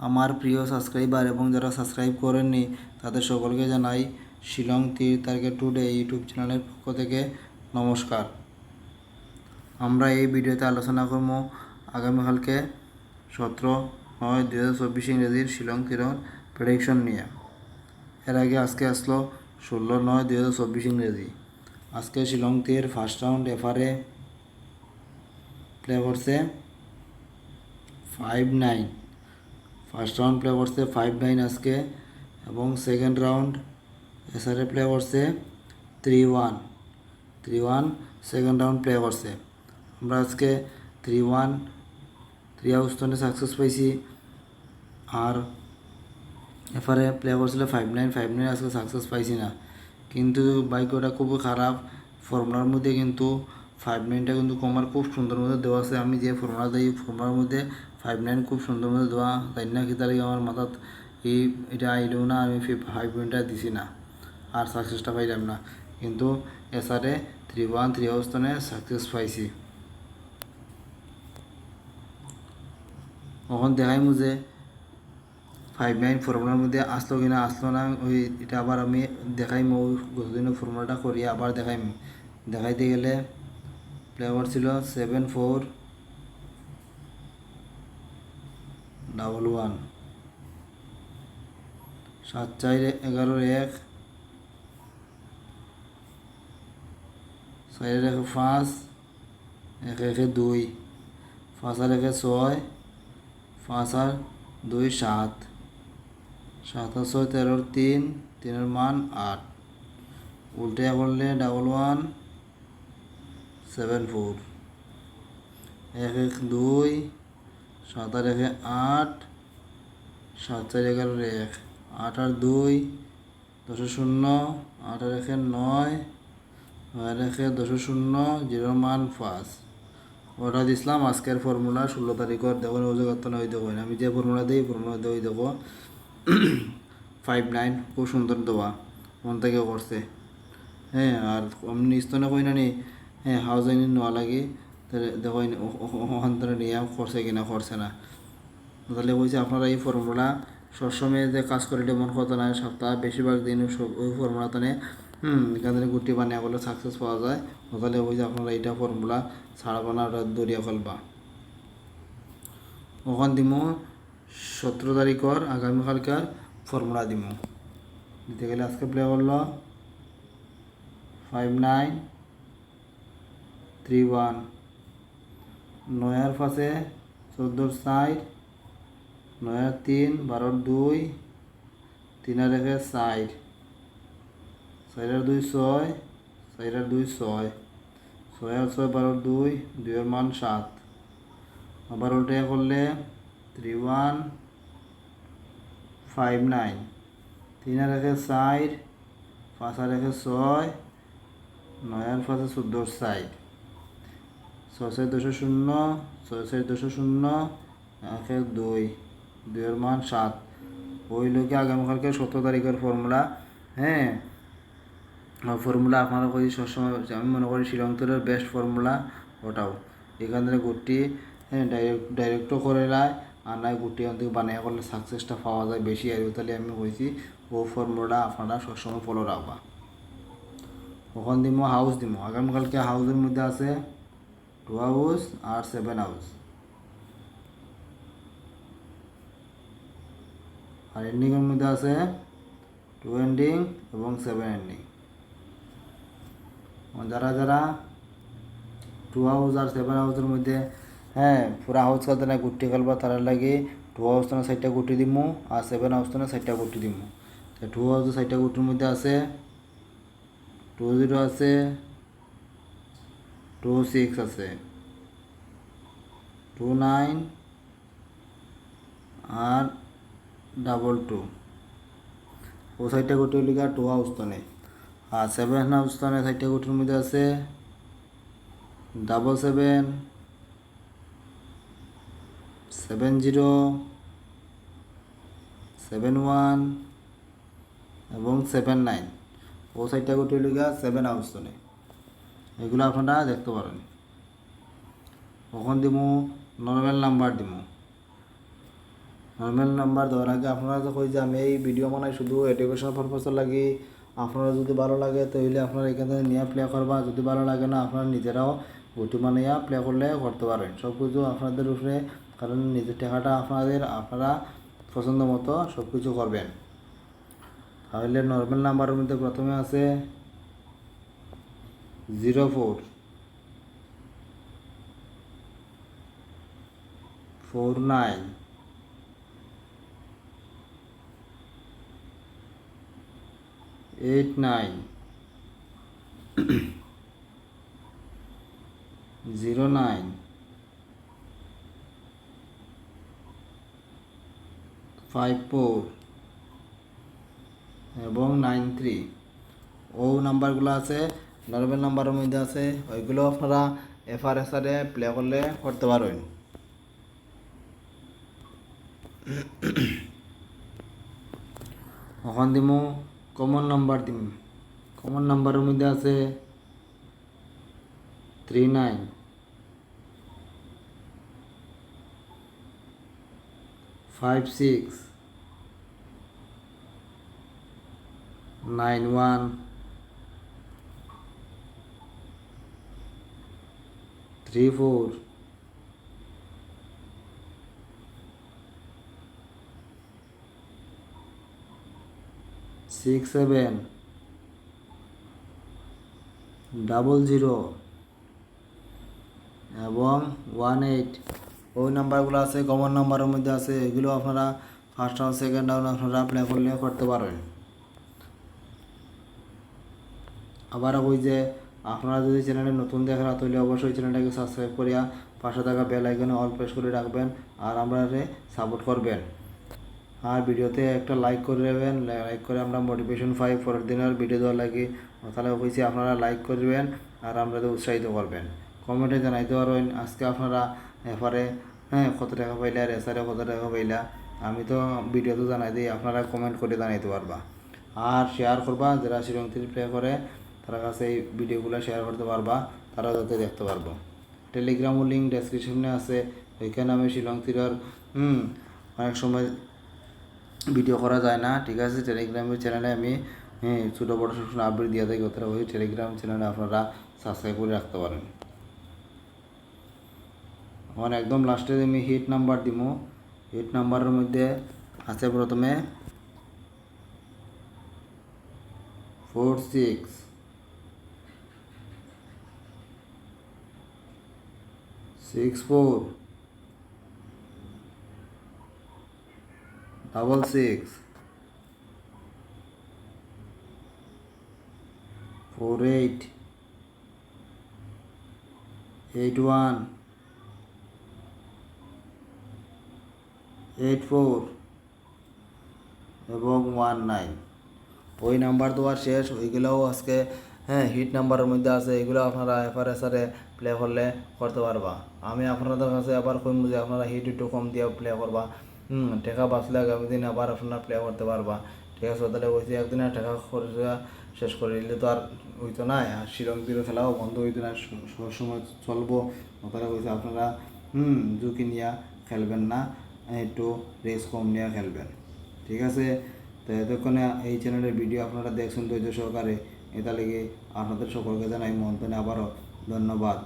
আমার প্রিয় সাবস্ক্রাইবার এবং যারা সাবস্ক্রাইব করেননি তাদের সকলকে জানাই শিলং তীর টুডে ইউটিউব চ্যানেলের পক্ষ থেকে নমস্কার। আমরা এই ভিডিওতে আলোচনা করব আগামীকালকে 17/9/2024 ইংরেজির শিলং তীরের প্রেডিকশন নিয়ে। এর আগে আজকে আসলো 16/9/2024 ইংরেজি। আজকে শিলং তীর ফার্স্ট রাউন্ড এফআরএ প্লে করছে 5-9। ফার্স্ট রাউন্ড প্লে করছে 5-9 আজকে, এবং সেকেন্ড রাউন্ড এসআরএ প্লে করছে 3-1 সেকেন্ড রাউন্ড প্লে করছে। আমরা আজকে 3-1 3 আউস্টনে সাকসেস পাইছি, আর এফআরএ প্লে করছিল 5-9 আজকে সাকসেস পাইছি না। কিন্তু ভাগ্যটা খুবই খারাপ। ফর্মুলার মধ্যে কিন্তু 5-9টা কিন্তু কমার খুব সুন্দর মধ্যে দেওয়া আছে। আমি যে ফর্মুলা দিই ফর্মুলার মধ্যে 5-9 খুব সুন্দর মধ্যে দেওয়া, তাই না? কি তার আমার মাথাত এটা আইলেও না, আমি 5-9টা দিছি না, আর সাকসেসটা পাইলাম না। কিন্তু এসআরএ 3-1 3 আউস্টনে সাকসেস পাইছি। তখন দেখাইমু যে 5-9 ফর্মুলার মধ্যে আসলো কিনা, আসলো না। এটা আবার আমি দেখাইমু, গতদিনের ফর্মুলাটা করি আবার দেখাইমু। দেখাইতে গেলে প্লেয়ার ছিল 7-4-1-1 7-4-11-1 4-1-5 1-1-2 5-1-6 5-2-7 7-6-13-3 3 মান 8। উল্টে করলে 11-1-7-4 1-1-2 7-8 7-4-11-1 8-2 10-0 8-9 9-10-0 0 মান 5। ওটা দিছিলাম আজকের ফর্মুলা 16 তারিখের। দেখুন ওই জায়গাতে ওই দেখুন, আমি যে ফর্মুলা দিই ফর্মুলা দিয়ে ওই দেখো 5-9 খুব সুন্দর দেওয়া, মন থেকে করছে। হ্যাঁ, আর অমনি স্তনে কই না নি, হ্যাঁ হাউজাইনি নেওয়া লাগে, তাহলে দেখো ওখান থেকে নিয়ে করছে কিনা করছে না। তাহলে বলছে আপনারা এই ফর্মুলা সবসময় যে কাজ করে এমন কথা নয়, সপ্তাহ বেশিরভাগ দিন ওই ফর্মুলাতে এখান থেকে গুটি বানিয়ে করলে সাকসেস পাওয়া যায়। তাহলে ওই যে আপনারা এইটা ফর্মুলা ছাড়বা না, ওটা দরিয়া ফেলবা। ওখান দিমো 17 তারিখের আগামীকালকার ফর্মুলা দিমো। দিতে গেলে আজকে প্লে করলো 5-9 3-1 9 পাশে 14-4 9-3 12-2 3-4 4-2 6 4-2 6 6-6 12-2 2 মান 7। আবার উল্টে করলে 3-1 5-9 3-4 5-6 9 পাশে 14-4 6-2-0 6-2-0 1-2 2 মান 7। ওই লোকে আগামীকালকে 17 তারিখের ফর্মুলা। হ্যাঁ, ফর্মুলা আপনারা কই সবসময়, আমি মনে করি শিলং তীরের বেস্ট ফর্মুলা ওটাও। এখান থেকে গুটি ডাইরেক্টও করে নেয়, আর নয় গুটি ওখান থেকে বানিয়ে করলে সাকসেসটা পাওয়া যায় বেশি। আর তাহলে আমি কইছি ও ফর্মুলাটা আপনারা সবসময় ফলো রাখবা। ওখান দিব হাউস দিব। আগামীকালকে হাউসের মধ্যে আছে 2 হাউস আর 7 হাউস, আর এন্ডিংয়ের মধ্যে আছে 2 এন্ডিং এবং 7 এন্ডিং। যারা যারা 2 হাউস আর 7 হাউসের মধ্যে, হ্যাঁ পুরা হাউস খেলতে না গুটি খেলবা, তারা লাগে 2 হাউস তো 4টা গুটি দিমু, আর 7 হাউস তো 4টা গুটি দিমু। 2 হাউস 4টা গুটির মধ্যে আছে 2-0 আছে, 2-6 আছে, 2-9 আর 2-2। ও 4টা গুটি লিগা 2 হাউস তো নেই। আর 7 হাউস তো 4টা গুটির মধ্যে আছে 7-7 7-0 7-1 এবং 7-9। ও 4টা গুটি লিগা 7 হাউস তো নেই। এগুলো আপনারা দেখতে পারেন। কখন দিব নর্মাল নাম্বার দিব নর্মাল নাম্বার দেওয়ার আগে আপনারা তো কই যে আমি এই ভিডিও বানাই শুধু এডুকেশন পারপাসের লাগি। আপনারা যদি ভালো লাগে তাহলে আপনারা এখান থেকে নিয়ে প্লে করবা, যদি ভালো লাগে না আপনারা নিজেরাও গুটি বানাইয়া প্লে করলে করতে পারেন। সব কিছু আপনাদের উপরে, কারণ নিজের টাকাটা আপনারা পছন্দ মতো সব কিছু করবেন। তাহলে নর্মাল নাম্বারের মধ্যে প্রথমে আছে 04 49 89 09 54 এবং 93। ও নাম্বারগুলো আছে নর্মাল নাম্বারের মধ্যে আছে, ওইগুলো আপনারা এফআরএসআরে প্লে করলে করতে পারবেন। এখন দিমু কমন নাম্বার দিম। কমন নাম্বারের মধ্যে আছে 39 56 91 34 67 00 এবং 18। ওই নাম্বারগুলো আছে কমন নাম্বারের মধ্যে আছে, এগুলো আপনারা ফার্স্ট রাউন্ড সেকেন্ড রাউন্ড আপনারা প্লে করলে করতে পারবেন। আবার ওই যে আপনারা যদি চ্যানেলে নতুন দেখেন তাহলে অবশ্যই চ্যানেলটাকে সাবস্ক্রাইব করিয়া পাশে থাকা বেল আইকনে অল প্রেস করে রাখবেন আর আপনারা সাপোর্ট করবেন। আর ভিডিওতে একটা লাইক করে দেবেন, লাইক করে আমরা মোটিভেশন পাই পরের দিনের ভিডিও দেওয়ার লাগে। তাহলে কইছি আপনারা লাইক করবেন আর আপনাদের উৎসাহিত করবেন। কমেন্টে জানাইতে পারবেন আজকে আপনারা এফারে কত টাকা পাইলা আর এসারে কত টাকা পাইলা। আমি তো ভিডিওতে জানাই দিই, আপনারা কমেন্ট করে জানাইতে পারবা। আর শেয়ার করবা, যারা শিলং থ্রি প্লে করে তার কাছে এই ভিডিওগুলো শেয়ার করতে পারবা, তারাও যাতে দেখতে পারবো। টেলিগ্রামের লিঙ্ক ডেসক্রিপশনে আছে, ওইখানে আমি শিলং থ্রির অনেক সময় ভিডিও করা যায় না, ঠিক আছে। টেলিগ্রামের চ্যানেলে আমি ছোটো বড়ো সবসময় আপডেট দিয়ে থাকি, ওটা ওই টেলিগ্রাম চ্যানেলে আপনারা সাবস্ক্রাইব করে রাখতে পারেন। এখন একদম লাস্টে আমি হিট নাম্বার দিব। হিট নাম্বারের মধ্যে আছে প্রথমে 46 64 66 48 81 84 এবং 19। ওই নাম্বার দেওয়ার শেষ, ওইগুলোও আজকে হিট নাম্বারের মধ্যে আছে, এগুলো আপনারা এফআরএসআরে প্লে করলে করতে পারবা। আমি আপনাদের কাছে আবার কইম যে আপনারা হিট একটু কম দিয়ে প্লে করবা, টাকা বাঁচলে আগামী দিন আবার আপনারা প্লে করতে পারবা, ঠিক আছে। তাহলে বলছি একদিন টাকা খরচা শেষ করে দিলে তো আর হইতো না, আর শিলং তীরে খেলাও বন্ধ হইতো না, সবসময় চলবো। তাহলে বলছি আপনারা ঝুঁকি নিয়ে খেলবেন না, একটু রেস্ট কম নিয়ে খেলবেন, ঠিক আছে। তো এতক্ষণে এই চ্যানেলের ভিডিও আপনারা দেখছেন ধৈর্য সহকারে, এটা লেগে আপনাদের সকলকে জানাই মন্তনে আবারও ধন্যবাদ।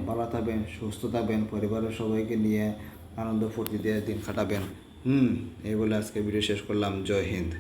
ভালো থাকবেন, সুস্থ থাকবেন, পরিবারের সবাইকে নিয়ে আনন্দ ফুর্তি দিয়ে দিন কাটাবেন। এই বলে আজকে ভিডিও শেষ করলাম। জয় হিন্দ।